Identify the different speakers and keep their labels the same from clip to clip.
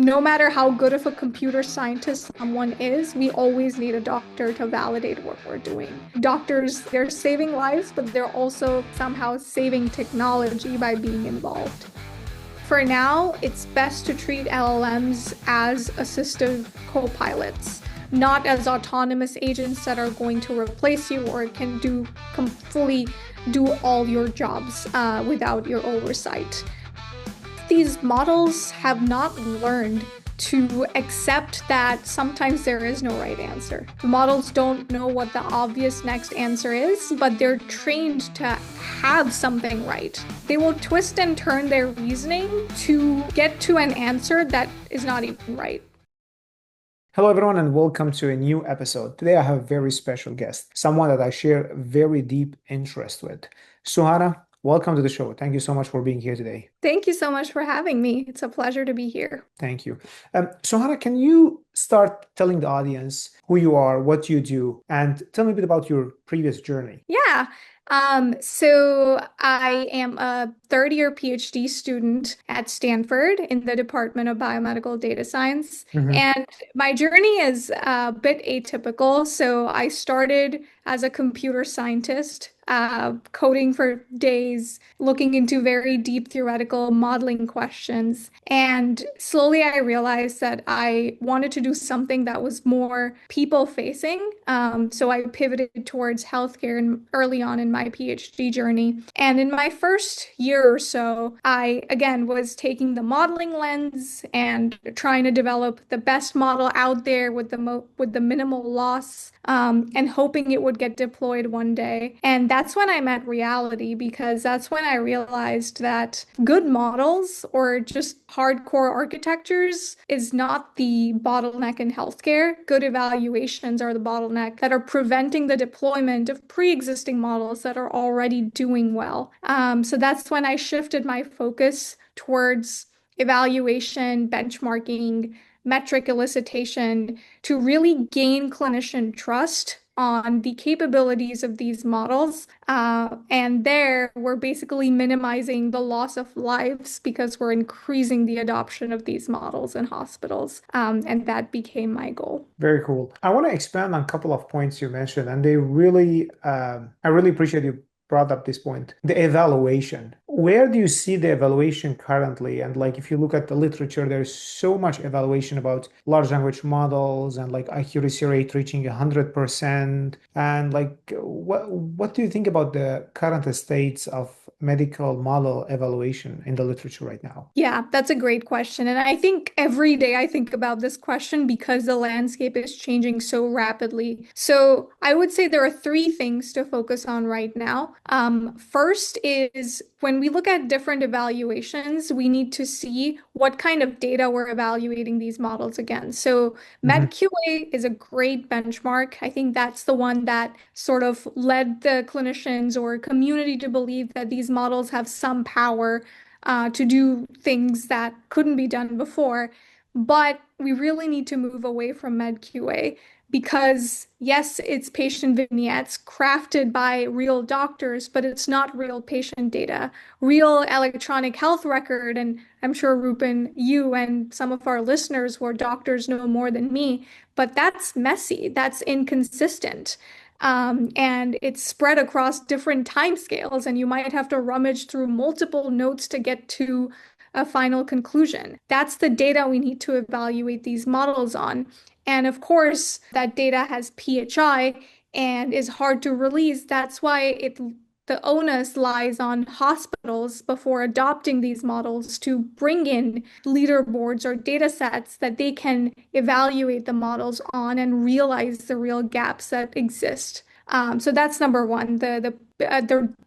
Speaker 1: No matter how good of a computer scientist someone is, we always need a doctor to validate what we're doing. Doctors, they're saving lives, but they're also somehow saving technology by being involved. For now, it's best to treat LLMs as assistive co-pilots, not as autonomous agents that are going to replace you or can fully do all your jobs without your oversight. These models have not learned to accept that sometimes there is no right answer. The models don't know what the obvious next answer is, but they're trained to have something right. They will twist and turn their reasoning to get to an answer that is not even right.
Speaker 2: Hello, everyone, and welcome to a new episode. Today, I have a very special guest, someone that I share very deep interest with. Suana, welcome to the show. Thank you so much for being here today.
Speaker 1: Thank you so much for having me. It's a pleasure to be here.
Speaker 2: Thank you. Suhana, can you start telling the audience who you are, what you do, and tell me a bit about your previous journey?
Speaker 1: Yeah. So I am a third-year PhD student at Stanford in the Department of Biomedical Data Science.
Speaker 2: Hmm.
Speaker 1: And my journey is a bit atypical. So I started as a computer scientist, coding for days, looking into very deep theoretical modeling questions. And slowly I realized that I wanted to do something that was more people-facing. So I pivoted towards healthcare early on in my PhD journey. And in my first year or so, I again was taking the modeling lens and trying to develop the best model out there with the minimal loss, and hoping it would get deployed one day. And that's when I met reality, because that's when I realized that good models or just hardcore architectures is not the bottleneck in healthcare. Good evaluations are the bottleneck that are preventing the deployment of pre-existing models that are already doing well. So that's when I shifted my focus towards evaluation, benchmarking, metric elicitation to really gain clinician trust on the capabilities of these models. And there, we're basically minimizing the loss of lives because we're increasing the adoption of these models in hospitals. And that became my goal.
Speaker 2: Very cool. I want to expand on a couple of points you mentioned, and I really appreciate you brought up this point, the evaluation. Where do you see the evaluation currently? And like, if you look at the literature, there's so much evaluation about large language models and like accuracy rate reaching 100%. And like, what do you think about the current states of medical model evaluation in the literature right now?
Speaker 1: Yeah, that's a great question. And I think every day I think about this question because the landscape is changing so rapidly. So I would say there are three things to focus on right now. First is when we look at different evaluations, we need to see what kind of data we're evaluating these models against. So
Speaker 2: Mhm.
Speaker 1: MedQA is a great benchmark. I think that's the one that sort of led the clinicians or community to believe that these models have some power to do things that couldn't be done before. But we really need to move away from MedQA because, yes, it's patient vignettes crafted by real doctors, but it's not real patient data. Real electronic health record, and I'm sure, Rupin, you and some of our listeners who are doctors know more than me, but that's messy, that's inconsistent. And it's spread across different timescales, and you might have to rummage through multiple notes to get to a final conclusion. That's the data we need to evaluate these models on. And of course, that data has PHI and is hard to release. That's why the onus lies on hospitals before adopting these models to bring in leaderboards or data sets that they can evaluate the models on and realize the real gaps that exist. So that's number one, the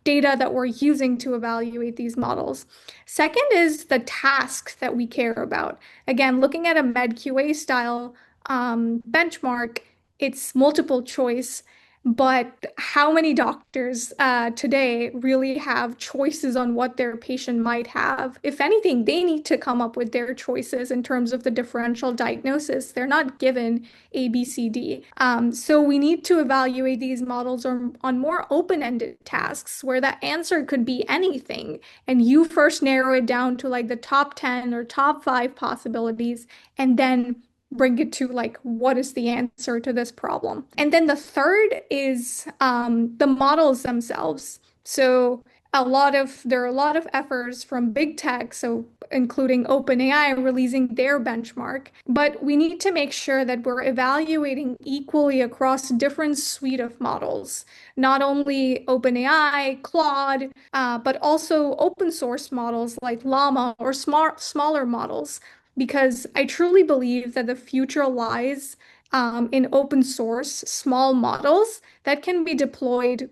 Speaker 1: data that we're using to evaluate these models. Second is the task that we care about. Again, looking at a MedQA style benchmark, it's multiple choice. But how many doctors today really have choices on what their patient might have? If anything, they need to come up with their choices in terms of the differential diagnosis. They're not given A, B, C, D. So we need to evaluate these models on more open-ended tasks where the answer could be anything. And you first narrow it down to like the top 10 or top five possibilities, and then bring it to like what is the answer to this problem. And then the third is the models themselves. So there are a lot of efforts from big tech, so including OpenAI releasing their benchmark, but we need to make sure that we're evaluating equally across different suite of models, not only OpenAI, Claude, but also open source models like Llama or smaller models, because I truly believe that the future lies in open source small models that can be deployed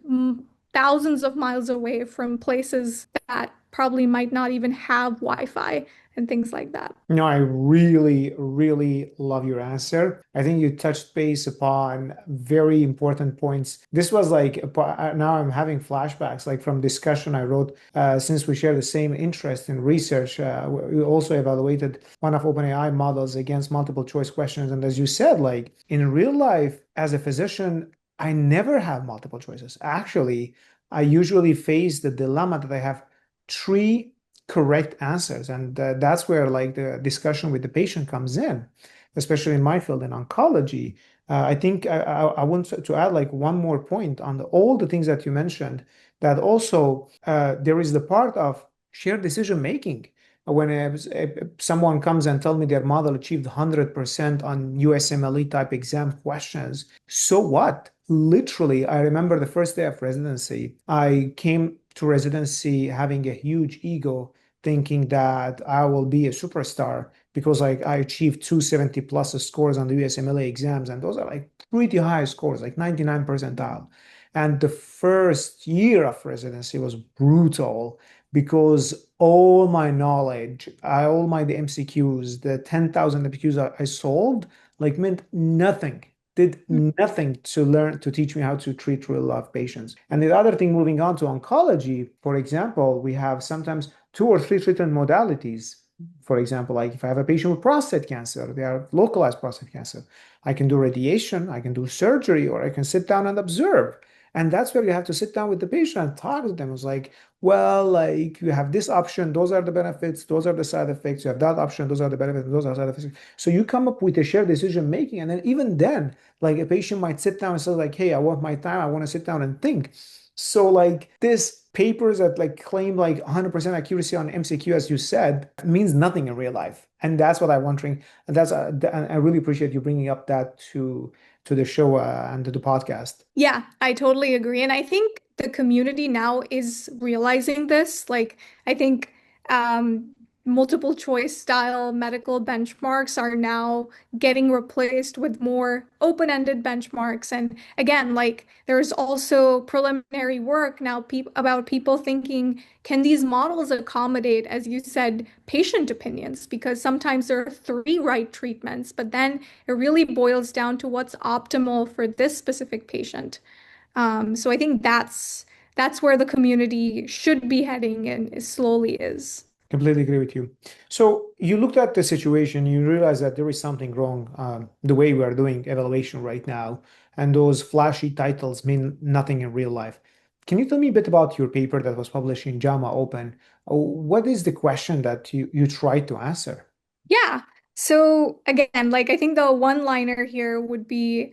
Speaker 1: thousands of miles away from places that probably might not even have Wi-Fi and things like that.
Speaker 2: No, I really, really love your answer. I think you touched base upon very important points. This was like, now I'm having flashbacks, like from discussion I wrote, since we share the same interest in research. We also evaluated one of OpenAI models against multiple choice questions. And as you said, like in real life, as a physician, I never have multiple choices. Actually, I usually face the dilemma that I have three correct answers. And that's where like the discussion with the patient comes in, especially in my field in oncology. I think I want to add like one more point on all the things that you mentioned, that also there is the part of shared decision making. When someone comes and tell me their model achieved 100% on USMLE type exam questions, so what? Literally, I remember the first day of residency, I came to residency having a huge ego, thinking that I will be a superstar because like I achieved 270 plus scores on the USMLE exams, and those are like pretty high scores, like 99 percentile. And the first year of residency was brutal because all my knowledge, all my the MCQs, the 10,000 MCQs I solved, like meant nothing, did nothing to learn to teach me how to treat real life patients. And the other thing, moving on to oncology, for example, we have sometimes two or three treatment modalities. For example, like if I have a patient with prostate cancer, they have localized prostate cancer, I can do radiation, I can do surgery, or I can sit down and observe. And that's where you have to sit down with the patient and talk to them. It's like, well, like you have this option, those are the benefits, those are the side effects. You have that option, those are the benefits, those are the side effects. So you come up with a shared decision making, and then even then, like a patient might sit down and say, like, hey, I want my time, I want to sit down and think. So like this papers that like claim like 100% accuracy on MCQ, as you said, means nothing in real life. And that's what I'm wondering. And I really appreciate you bringing up that to the show and to the podcast.
Speaker 1: Yeah, I totally agree. And I think the community now is realizing this. Like, I think um, multiple choice style medical benchmarks are now getting replaced with more open-ended benchmarks. And again, like, there's also preliminary work now about people thinking, can these models accommodate, as you said, patient opinions? Because sometimes there are three right treatments, but then it really boils down to what's optimal for this specific patient. So I think that's where the community should be heading and it slowly is.
Speaker 2: Completely agree with you. So you looked at the situation, you realized that there is something wrong the way we are doing evaluation right now, and those flashy titles mean nothing in real life. Can you tell me a bit about your paper that was published in JAMA Open? What is the question that you tried to answer?
Speaker 1: Yeah. So again, like I think the one-liner here would be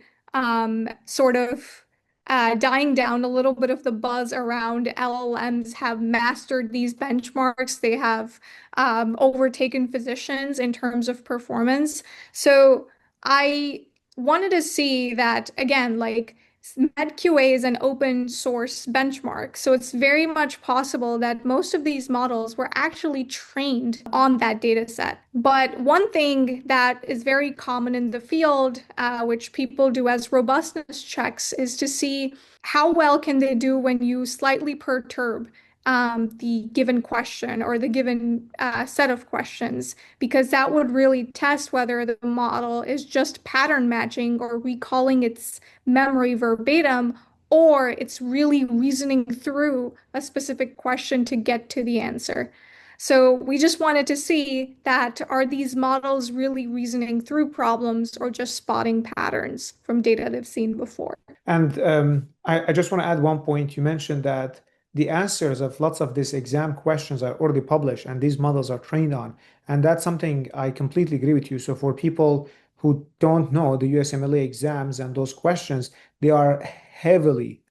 Speaker 1: sort of dying down a little bit of the buzz around LLMs have mastered these benchmarks. They have overtaken physicians in terms of performance. So I wanted to see that again, like MedQA is an open source benchmark, so it's very much possible that most of these models were actually trained on that data set. But one thing that is very common in the field, which people do as robustness checks, is to see how well can they do when you slightly perturb the given question or the given set of questions, because that would really test whether the model is just pattern matching or recalling its memory verbatim, or it's really reasoning through a specific question to get to the answer. So we just wanted to see that are these models really reasoning through problems or just spotting patterns from data they've seen before?
Speaker 2: And I just want to add one point. You mentioned that the answers of lots of these exam questions are already published and these models are trained on. And that's something I completely agree with you. So for people who don't know the USMLE exams and those questions, they are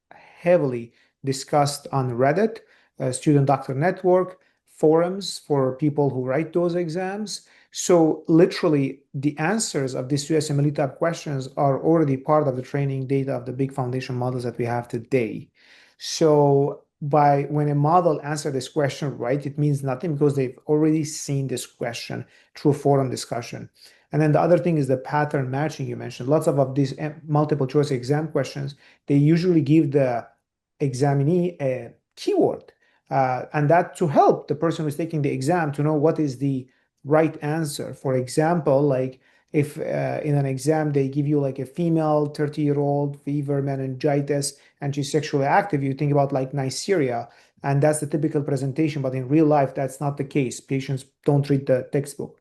Speaker 2: heavily discussed on Reddit, Student Doctor Network, forums for people who write those exams. So literally, the answers of these USMLE type questions are already part of the training data of the big foundation models that we have today. So by when a model answer this question right, it means nothing because they've already seen this question through forum discussion. And then the other thing is the pattern matching you mentioned. Lots of these multiple choice exam questions, they usually give the examinee a keyword. And that to help the person who's taking the exam to know what is the right answer. For example, like if in an exam they give you like a female 30-year-old fever, meningitis, and she's sexually active, you think about like Neisseria, and that's the typical presentation. But in real life, that's not the case. Patients don't read the textbook.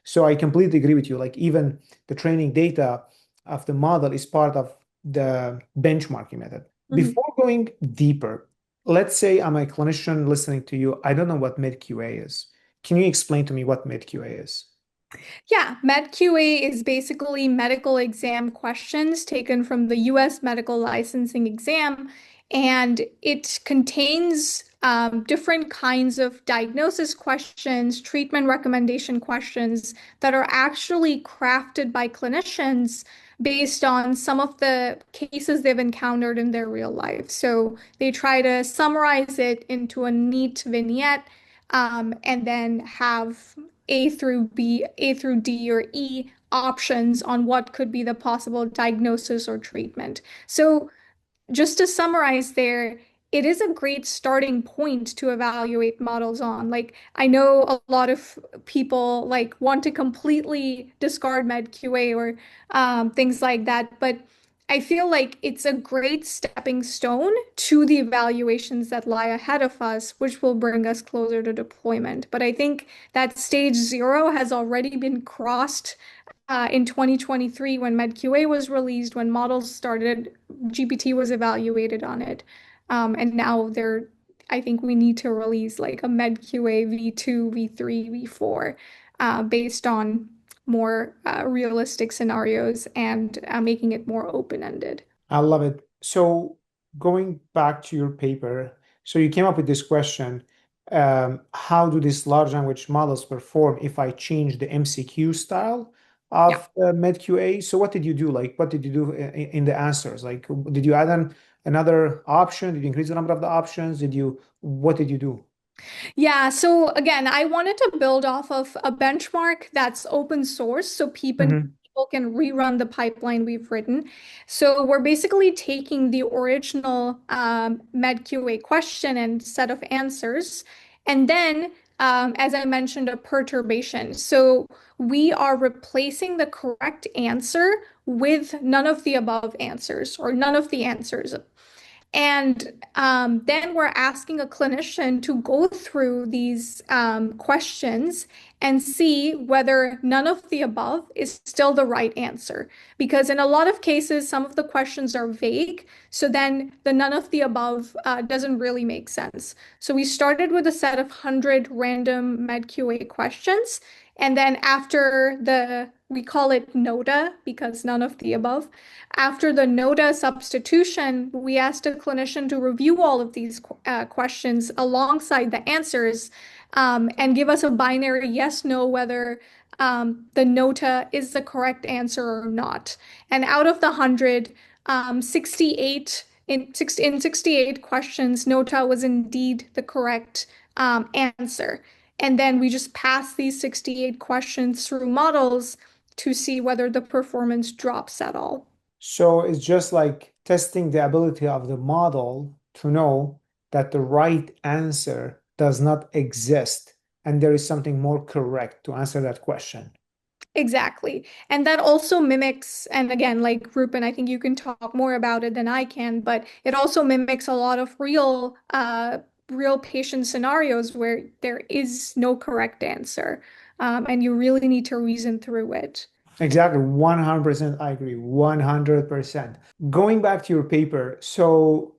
Speaker 2: So I completely agree with you. Like even the training data of the model is part of the benchmarking method.
Speaker 1: Mhm.
Speaker 2: Before going deeper, let's say I'm a clinician listening to you. I don't know what MedQA is. Can you explain to me what MedQA is?
Speaker 1: Yeah, MedQA is basically medical exam questions taken from the US medical licensing exam, and it contains different kinds of diagnosis questions, treatment recommendation questions that are actually crafted by clinicians based on some of the cases they've encountered in their real life. So they try to summarize it into a neat vignette, and then have A through B, A through D, or E options on what could be the possible diagnosis or treatment. So just to summarize there, it is a great starting point to evaluate models on. Like, I know a lot of people like want to completely discard MedQA or things like that, but I feel like it's a great stepping stone to the evaluations that lie ahead of us, which will bring us closer to deployment. But I think that stage zero has already been crossed in 2023 when MedQA was released, when models started, GPT was evaluated on it. And now I think we need to release like a MedQA V2, V3, V4 based on more realistic scenarios and making it more open-ended.
Speaker 2: I love it. So going back to your paper, so you came up with this question, how do these large language models perform if I change the MCQ style
Speaker 1: Yeah.
Speaker 2: of MedQA? So what did you do? Like, what did you do in the answers? Like, did you add another option? Did you increase the number of the options? What did you do?
Speaker 1: Yeah, so again, I wanted to build off of a benchmark that's open source so people can rerun the pipeline we've written. So we're basically taking the original MedQA question and set of answers, and then, as I mentioned, a perturbation. So we are replacing the correct answer with none of the above answers or none of the answers. And then we're asking a clinician to go through these questions and see whether none of the above is still the right answer. Because in a lot of cases, some of the questions are vague. So then the none of the above doesn't really make sense. So we started with a set of 100 random MedQA questions. And then after we call it NOTA because none of the above. After the NOTA substitution, we asked a clinician to review all of these questions alongside the answers and give us a binary yes, no, whether the NOTA is the correct answer or not. And out of the 100, 68 in 68 questions, NOTA was indeed the correct answer. And then we just pass these 68 questions through models to see whether the performance drops at all.
Speaker 2: So it's just like testing the ability of the model to know that the right answer does not exist and there is something more correct to answer that question.
Speaker 1: Exactly. And that also mimics, and again, like Rupin, I think you can talk more about it than I can, but it also mimics a lot of real patient scenarios where there is no correct answer. And you really need to reason through it.
Speaker 2: Exactly, 100% I agree, 100%. Going back to your paper, so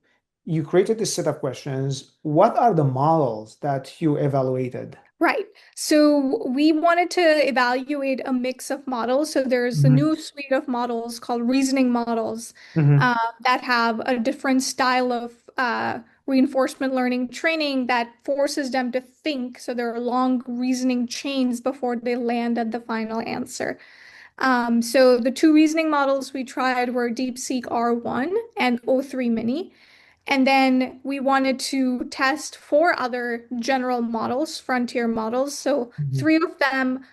Speaker 2: you created this set of questions. What are the models that you evaluated?
Speaker 1: Right. So we wanted to evaluate a mix of models. So there's a
Speaker 2: Hmm.
Speaker 1: new suite of models called reasoning models
Speaker 2: Hmm.
Speaker 1: that have a different style of reinforcement learning training that forces them to think. So there are long reasoning chains before they land at the final answer. So the two reasoning models we tried were DeepSeek R1 and O3 Mini. And then we wanted to test four other general models, frontier models. So
Speaker 2: Hmm.
Speaker 1: three of them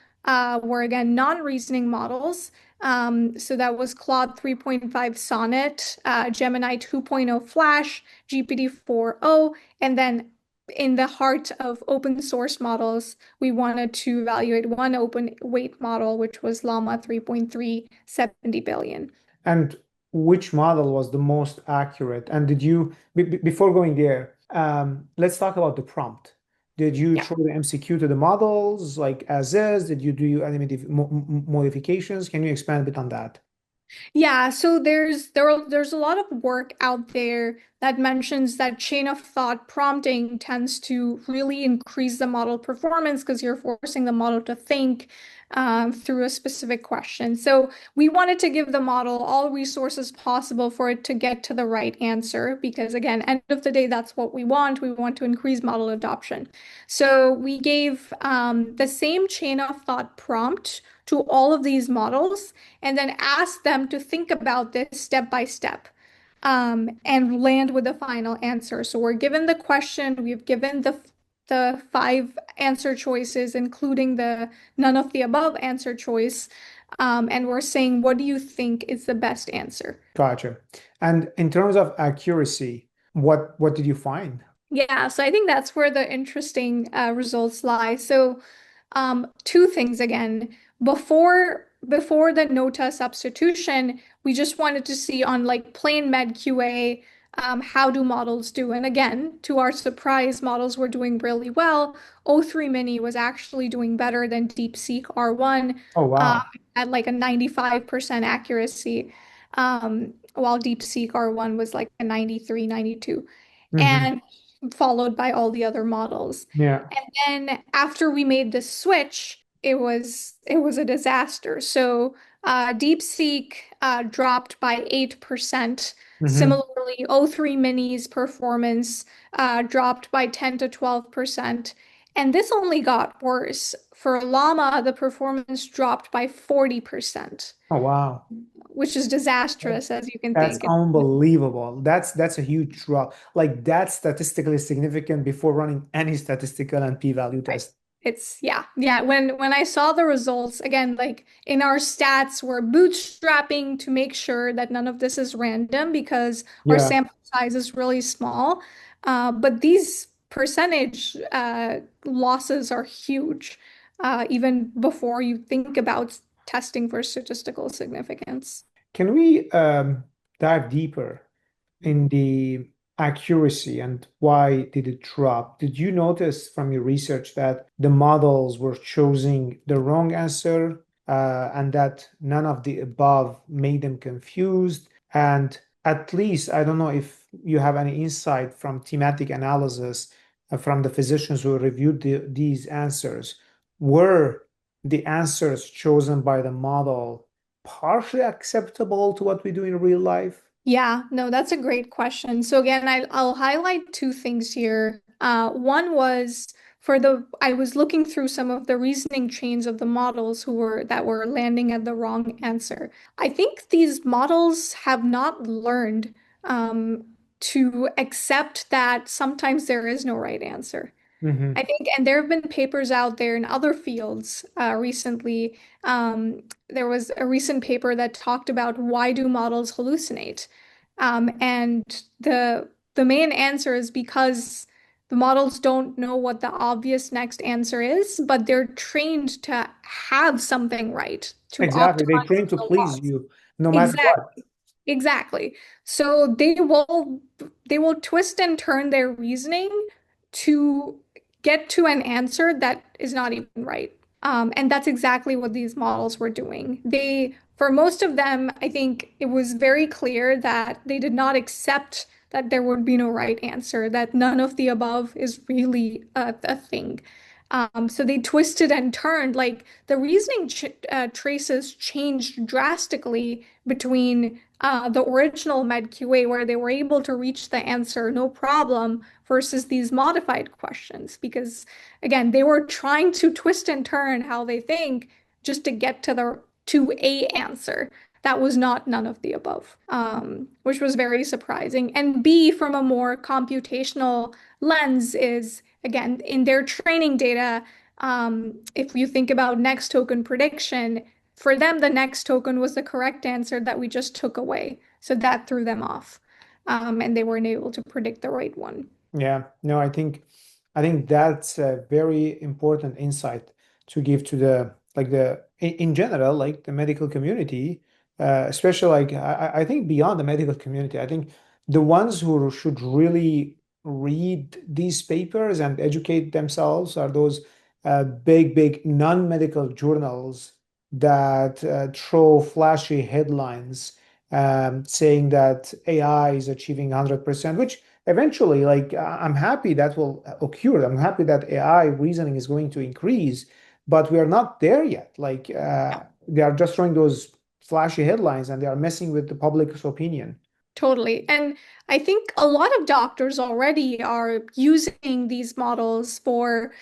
Speaker 1: were again non-reasoning models. So that was Claude 3.5 Sonnet, Gemini 2.0 Flash, GPT 4o, and then in the heart of open source models, we wanted to evaluate one open weight model, which was Llama 3.3, 70 billion.
Speaker 2: And which model was the most accurate? And did you, before going there, let's talk about the prompt. Did you
Speaker 1: Yeah.
Speaker 2: throw the MCQ to the models like as is? Did you do any modifications? Can you expand a bit on that?
Speaker 1: Yeah, so there's a lot of work out there that mentions that chain of thought prompting tends to really increase the model performance because you're forcing the model to think through a specific question. So we wanted to give the model all resources possible for it to get to the right answer because again, end of the day, that's what we want. We want to increase model adoption. So we gave the same chain of thought prompt to all of these models and then ask them to think about this step by step and land with a final answer. So we're given the question, we've given the five answer choices, including the none of the above answer choice, and we're saying, what do you think is the best answer?
Speaker 2: Gotcha. And in terms of accuracy, what did you find?
Speaker 1: Yeah, so I think that's where the interesting results lie. So, two things again. Before the nota substitution, we just wanted to see on like plain med QA, how do models do? And again, to our surprise, models were doing really well. O3 Mini was actually doing better than DeepSeek R1
Speaker 2: Oh,
Speaker 1: um,
Speaker 2: wow.
Speaker 1: at like a 95% accuracy, while DeepSeek R1 was like a 93, 92.
Speaker 2: Hmm.
Speaker 1: And followed by all the other models.
Speaker 2: Yeah.
Speaker 1: And then after we made the switch, it was a disaster. So DeepSeek dropped by 8%.
Speaker 2: Hmm.
Speaker 1: Similarly, O3 Mini's performance dropped by 10 to 12%. And this only got worse. For Llama, the performance dropped by 40%,
Speaker 2: Oh, wow.
Speaker 1: which is disastrous, as you can
Speaker 2: That's
Speaker 1: think.
Speaker 2: unbelievable. That's a huge drop. Like that's statistically significant before running any statistical and p-value
Speaker 1: Right.
Speaker 2: test.
Speaker 1: It's yeah. When I saw the results again, like in our stats, we're bootstrapping to make sure that none of this is random because our
Speaker 2: Yeah.
Speaker 1: sample size is really small. But these percentage losses are huge, even before you think about testing for statistical significance.
Speaker 2: Can we dive deeper in the accuracy and why did it drop? Did you notice from your research that the models were choosing the wrong answer and that none of the above made them confused? And at least, I don't know if you have any insight from thematic analysis from the physicians who reviewed these answers. Were the answers chosen by the model partially acceptable to what we do in real life?
Speaker 1: Yeah, no, that's a great question. So again, I'll highlight two things here. One was I was looking through some of the reasoning chains of the models that were landing at the wrong answer. I think these models have not learned um, to accept that sometimes there is no right answer.
Speaker 2: Hmm.
Speaker 1: I think, and there have been papers out there in other fields recently. There was a recent paper that talked about why do models hallucinate? And the main answer is because The models don't know what the obvious next answer is, but they're trained to have something right, to
Speaker 2: Exactly. They
Speaker 1: optimize
Speaker 2: train to
Speaker 1: the
Speaker 2: please
Speaker 1: loss.
Speaker 2: you no matter what.
Speaker 1: Exactly. Exactly. So they will twist and turn their reasoning to get to an answer that is not even right. And that's exactly what these models were doing. For most of them, I think it was very clear that they did not accept that there would be no right answer, that none of the above is really a thing. So they twisted and turned, like the reasoning ch traces changed drastically between the original MedQA, where they were able to reach the answer no problem, versus these modified questions. Because again, they were trying to twist and turn how they think just to get to a answer. That was not none of the above, which was very surprising. And B, from a more computational lens, is again in their training data. If you think about next token prediction, for them, the next token was the correct answer that we just took away. So that threw them off. And they weren't able to predict the right one.
Speaker 2: Yeah, no, I think that's a very important insight to give to the like the in general, like the medical community, especially like I think beyond the medical community, I think the ones who should really read these papers and educate themselves are those big non-medical journals that throw flashy headlines saying that AI is achieving 100%, which eventually, like I'm happy that will occur. I'm happy that AI reasoning is going to increase, but we are not there yet. Like they are just throwing those flashy headlines and they are messing with the public's opinion.
Speaker 1: Totally. And I think a lot of doctors already are using these models for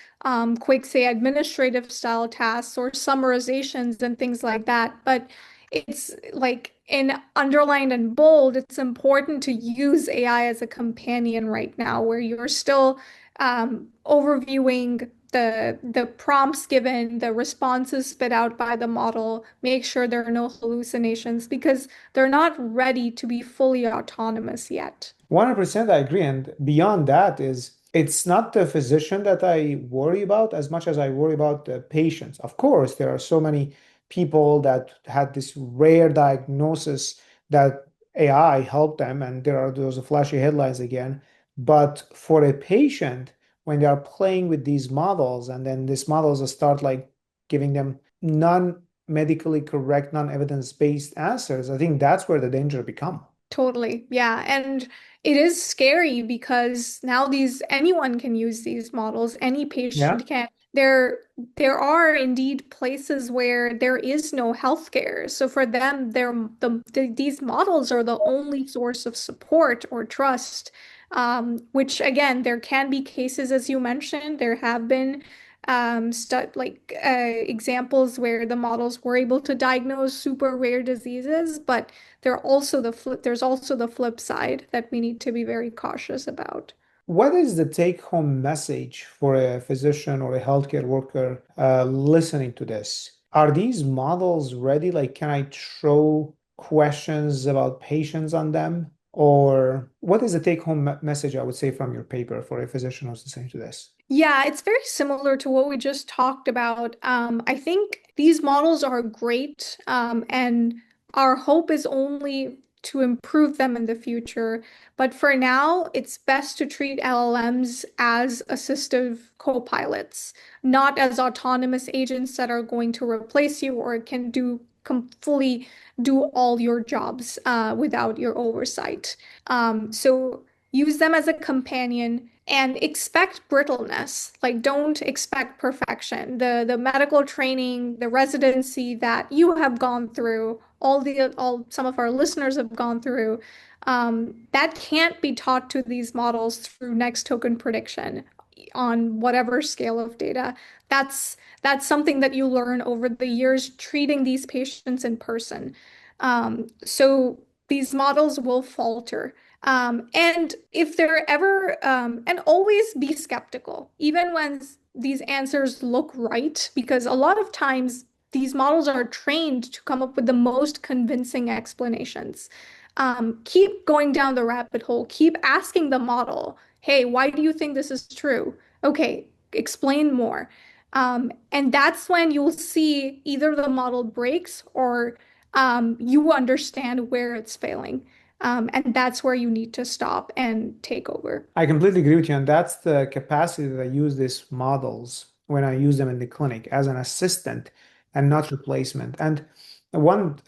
Speaker 1: quick, say, administrative style tasks or summarizations and things like that. But it's like in underlined and bold, it's important to use AI as a companion right now, where you're still overviewing the prompts given, the responses spit out by the model, make sure there are no hallucinations, because they're not ready to be fully autonomous yet.
Speaker 2: 100% I agree. And beyond that is it's not the physician that I worry about as much as I worry about the patients. Of course, there are so many people that had this rare diagnosis that AI helped them, and there are those flashy headlines again. But for a patient, when they are playing with these models and then these models start like giving them non-medically correct, non-evidence-based answers, I think that's where the danger become.
Speaker 1: Totally. Yeah. And it is scary because now anyone can use these models, any
Speaker 2: Yeah.
Speaker 1: patient can. There are indeed places where there is no healthcare. So for them, these models are the only source of support or trust. Which again, there can be cases, as you mentioned, there have been examples where the models were able to diagnose super rare diseases, but there's also the flip side that we need to be very cautious about.
Speaker 2: What is the take-home message for a physician or a healthcare worker listening to this? Are these models ready? Like, can I throw questions about patients on them? Or what is the take-home message, I would say, from your paper for a physician who's listening to this?
Speaker 1: Yeah, it's very similar to what we just talked about. I think these models are great, and our hope is only to improve them in the future. But for now, it's best to treat LLMs as assistive co-pilots, not as autonomous agents that are going to replace you or can fully do all your jobs without your oversight. So use them as a companion and expect brittleness. Like don't expect perfection. The medical training, the residency that you have gone through, all some of our listeners have gone through, that can't be taught to these models through next token prediction on whatever scale of data. That's something that you learn over the years treating these patients in person. So these models will falter. And if they're ever, and always be skeptical, even when these answers look right, because a lot of times these models are trained to come up with the most convincing explanations. Keep going down the rabbit hole, keep asking the model, Hey, why do you think this is true? Okay, explain more. And that's when you'll see either the model breaks or you understand where it's failing. And that's where you need to stop and take over.
Speaker 2: I completely agree with you, and that's the capacity that I use these models when I use them in the clinic as an assistant and not replacement. And one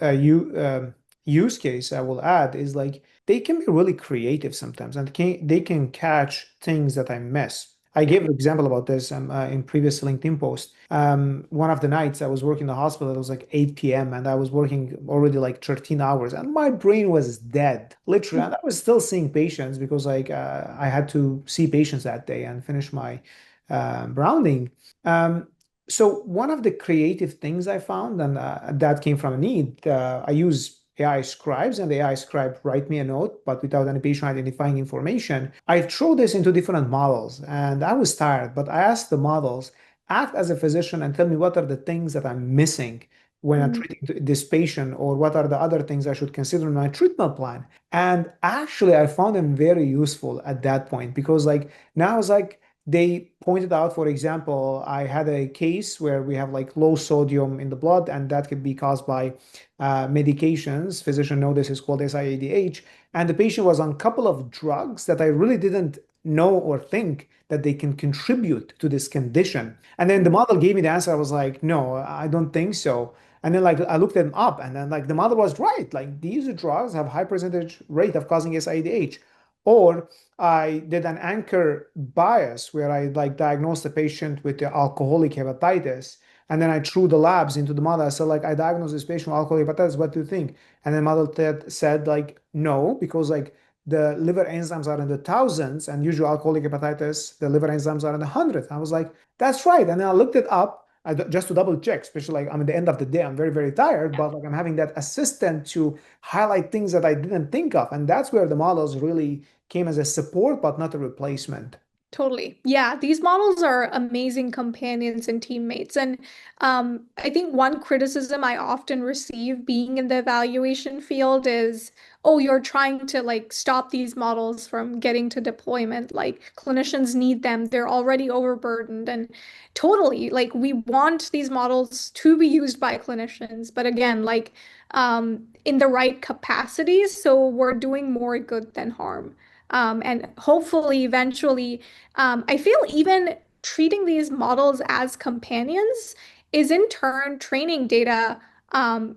Speaker 2: use case I will add is like they can be really creative sometimes, and they can catch things that I miss. I gave an example about this in previous LinkedIn post. One of the nights I was working in the hospital, it was like 8 p.m. and I was working already like 13 hours and my brain was dead, literally. And I was still seeing patients because like I had to see patients that day and finish my rounding. Um, so one of the creative things I found, and that came from a need, I use AI scribes and the AI scribe write me a note, but without any patient identifying information. I throw this into different models and I was tired, but I asked the models, act as a physician and tell me what are the things that I'm missing when I'm
Speaker 1: Mm,
Speaker 2: treating this patient, or what are the other things I should consider in my treatment plan. And actually, I found them very useful at that point because, like, now it's like they pointed out, for example, I had a case where we have like low sodium in the blood, and that could be caused by medications. Physician know this is called SIADH, and the patient was on a couple of drugs that I really didn't know or think that they can contribute to this condition. And then the model gave me the answer. I was like, no, I don't think so. And then like I looked them up, and then like the model was right. Like these drugs have high percentage rate of causing SIDH. Or I did an anchor bias where I like diagnosed the patient with the alcoholic hepatitis. And then I threw the labs into the model. I said, like, I diagnosed this patient with alcoholic hepatitis. What do you think? And the model said, like, no, because like the liver enzymes are in the thousands, and usually alcoholic hepatitis, the liver enzymes are in the hundreds. I was like, that's right. And then I looked it up just to double check, especially like I'm at the end of the day, I'm very, very tired, but like I'm having that assistant to highlight things that I didn't think of. And that's where the models really came as a support, but not a replacement.
Speaker 1: totally. Yeah, these models are amazing companions and teammates. And I think one criticism I often receive being in the evaluation field is, oh, you're trying to like stop these models from getting to deployment. Like clinicians need them. They're already overburdened. And totally, like we want these models to be used by clinicians. But again, like in the right capacities. So we're doing more good than harm. And hopefully, eventually, I feel even treating these models as companions is in turn training data.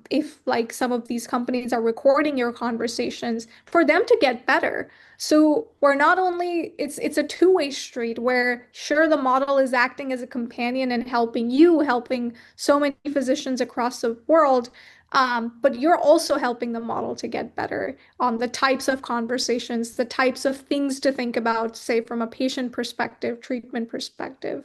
Speaker 1: If like some of these companies are recording your conversations for them to get better. So we're not only it's a two-way street where sure the model is acting as a companion and helping you, helping so many physicians across the world, but you're also helping the model to get better on the types of conversations, the types of things to think about, say from a patient perspective, treatment perspective.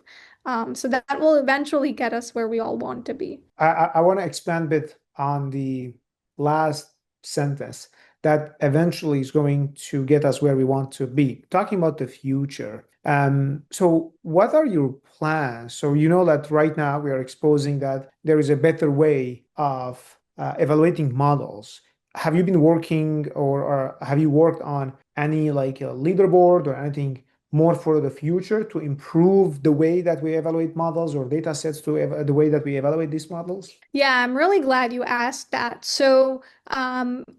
Speaker 1: So that will eventually get us where we all want to be.
Speaker 2: I want to expand a bit on the last sentence that eventually is going to get us where we want to be. Talking about the future. So what are your plans? So you know that right now we are exposing that there is a better way of evaluating models. Have you been working, or have you worked on any like a leaderboard or anything more for the future to improve the way that we evaluate models or data sets to the way that we evaluate these models?
Speaker 1: Yeah, I'm really glad you asked that. So,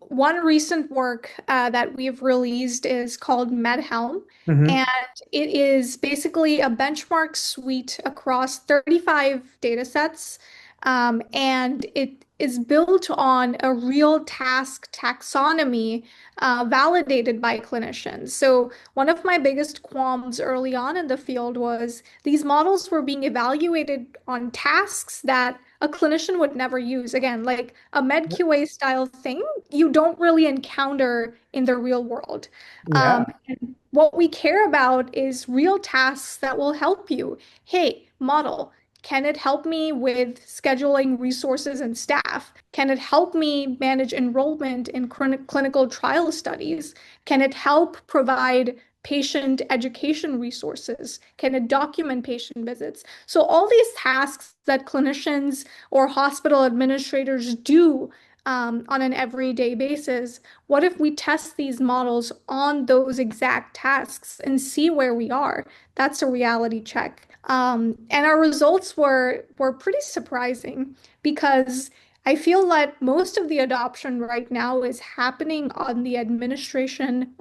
Speaker 1: one recent work that we've released is called MedELM,
Speaker 2: Hmm.
Speaker 1: and it is basically a benchmark suite across 35 data sets, and it is built on a real task taxonomy validated by clinicians. So, one of my biggest qualms early on in the field was these models were being evaluated on tasks that a clinician would never use. Again, like a med QA style thing, you don't really encounter in the real world.
Speaker 2: Yeah.
Speaker 1: And what we care about is real tasks that will help you. Hey, model, can it help me with scheduling resources and staff? Can it help me manage enrollment in clinical trial studies? Can it help provide patient education resources? Can it document patient visits? So all these tasks that clinicians or hospital administrators do on an everyday basis, what if we test these models on those exact tasks and see where we are? That's a reality check. And our results were pretty surprising because I feel that most of the adoption right now is happening on the administration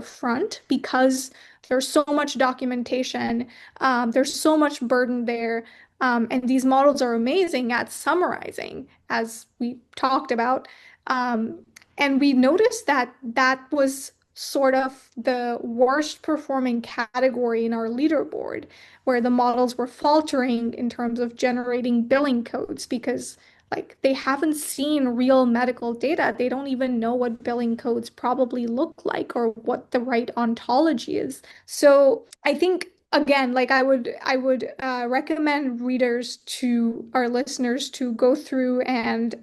Speaker 1: front because there's so much documentation, there's so much burden there, and these models are amazing at summarizing, as we talked about. Um, and we noticed that that was sort of the worst performing category in our leaderboard, where the models were faltering in terms of generating billing codes because like they haven't seen real medical data. They don't even know what billing codes probably look like or what the right ontology is. So I think again, like I would recommend readers to our listeners to go through and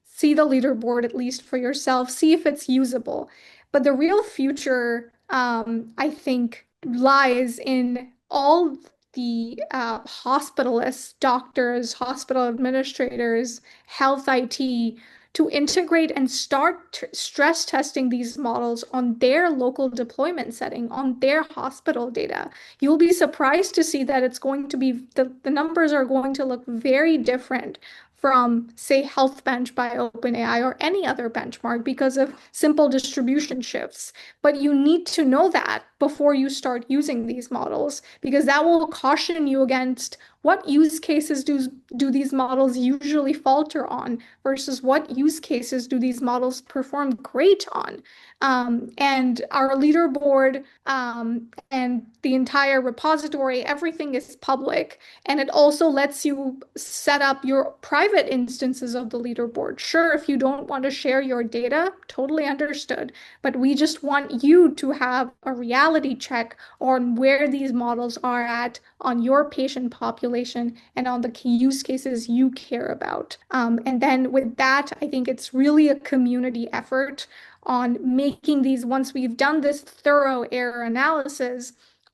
Speaker 1: see the leaderboard at least for yourself, see if it's usable. But the real future, I think, lies in all the hospitalists, doctors, hospital administrators, health IT to integrate and start stress testing these models on their local deployment setting, on their hospital data. You'll be surprised to see that it's going to be the numbers are going to look very different from, say, HealthBench by OpenAI or any other benchmark because of simple distribution shifts. But you need to know that before you start using these models, because that will caution you against what use cases do these models usually falter on versus what use cases do these models perform great on. And our leaderboard and the entire repository, everything is public. And it also lets you set up your private instances of the leaderboard. Sure, if you don't want to share your data, totally understood. But we just want you to have a reality check on where these models are at on your patient population and on the key use cases you care about. And then with that, I think it's really a community effort on making these, once we've done this thorough error analysis,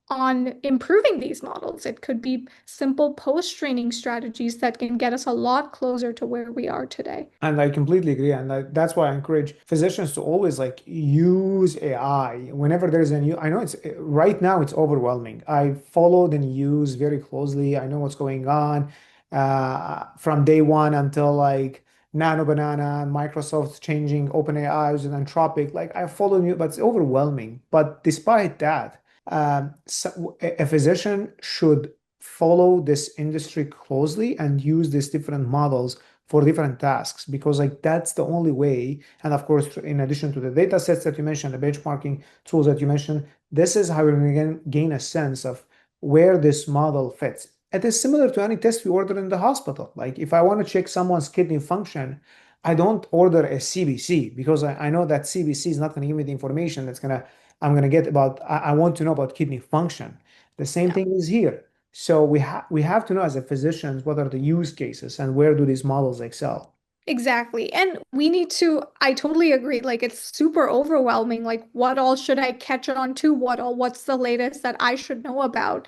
Speaker 1: on improving these models. It could be simple post-training strategies that can get us a lot closer to where we are today.
Speaker 2: And I completely agree. And that's why I encourage physicians to always like use AI whenever there's a new. I know it's right now it's overwhelming. I followed and use very closely. I know what's going on from day one until like Nano Banana, Microsoft changing OpenAI's and Anthropic. Like I follow you, but it's overwhelming. But despite that, a physician should follow this industry closely and use these different models for different tasks because like that's the only way. And of course, in addition to the data sets that you mentioned, the benchmarking tools that you mentioned, this is how we're going to gain a sense of where this model fits. It is similar to any test we order in the hospital. Like if I want to check someone's kidney function, I don't order a CBC because I know that CBC is not going to give me the information that's going to I'm going to get about I want to know about kidney function. The same
Speaker 1: Yeah.
Speaker 2: thing is here. So we have to know as a physicians what are the use cases and where do these models excel.
Speaker 1: Exactly. And we need to, I totally agree. Like it's super overwhelming. Like what all should I catch on to? What's the latest that I should know about?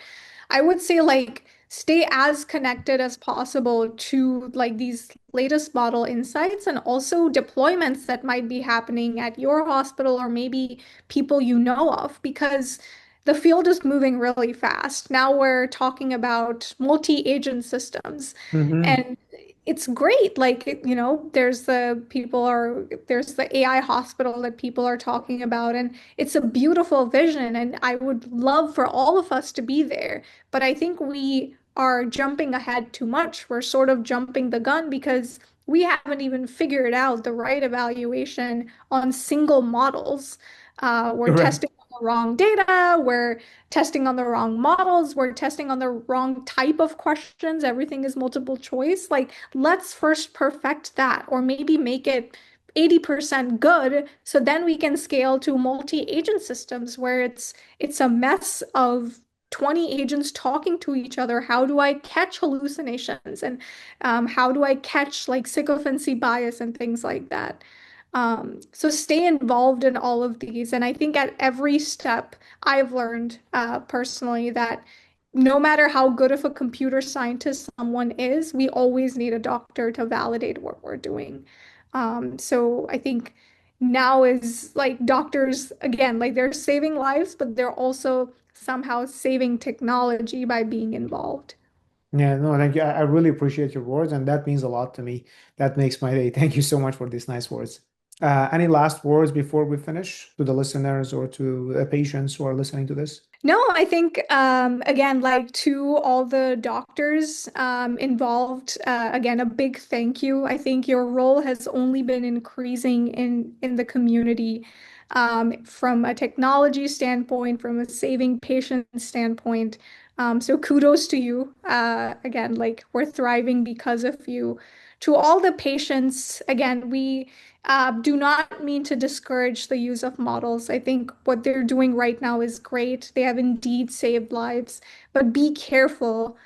Speaker 1: I would say like stay as connected as possible to like these latest model insights and also deployments that might be happening at your hospital or maybe people you know of because the field is moving really fast. Now we're talking about multi-agent systems.
Speaker 2: Hmm.
Speaker 1: And it's great. Like, there's the AI hospital that people are talking about, and it's a beautiful vision. And I would love for all of us to be there. But I think we are jumping ahead too much. We're sort of jumping the gun because we haven't even figured out the right evaluation on single models. We're
Speaker 2: Correct.
Speaker 1: testing on the wrong data. We're testing on the wrong models. We're testing on the wrong type of questions. Everything is multiple choice. Like, let's first perfect that, or maybe make it 80% good, so then we can scale to multi-agent systems where it's a mess of 20 agents talking to each other. How do I catch hallucinations? And how do I catch like sycophancy bias and things like that? So stay involved in all of these. And I think at every step, I've learned personally that no matter how good of a computer scientist someone is, we always need a doctor to validate what we're doing. So I think now is like doctors, again, like they're saving lives, but they're also somehow saving technology by being involved.
Speaker 2: Yeah, no, thank you. I really appreciate your words, and that means a lot to me. That makes my day. Thank you so much for these nice words. Any last words before we finish to the listeners or to the patients who are listening to this?
Speaker 1: No, I think again, like to all the doctors involved, again, a big thank you. I think your role has only been increasing in the community from a technology standpoint, from a saving patients standpoint. So kudos to you. Again, like we're thriving because of you. To all the patients, again, we do not mean to discourage the use of models. I think what they're doing right now is great. They have indeed saved lives, but be careful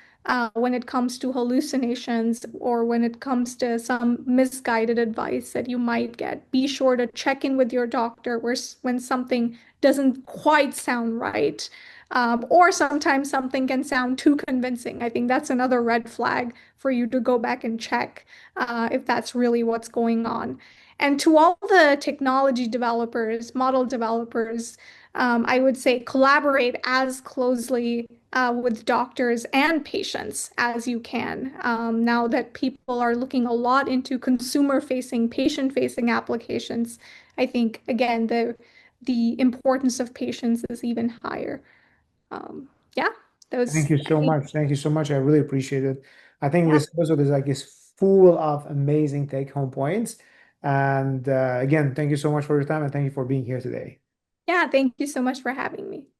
Speaker 1: when it comes to hallucinations or when it comes to some misguided advice that you might get. Be sure to check in with your doctor when something doesn't quite sound right. Or sometimes something can sound too convincing. I think that's another red flag for you to go back and check if that's really what's going on. And to all the technology developers, model developers, I would say collaborate as closely with doctors and patients as you can. Now that people are looking a lot into consumer-facing, patient-facing applications, I think again the importance of patients is even higher. Yeah,
Speaker 2: Thank
Speaker 1: those
Speaker 2: you
Speaker 1: I
Speaker 2: so
Speaker 1: think
Speaker 2: much. Thank you so much. I really appreciate it. I think
Speaker 1: yeah
Speaker 2: this episode is full of amazing take-home points. And again, thank you so much for your time and thank you for being here today.
Speaker 1: yeah. Thank you so much for having me.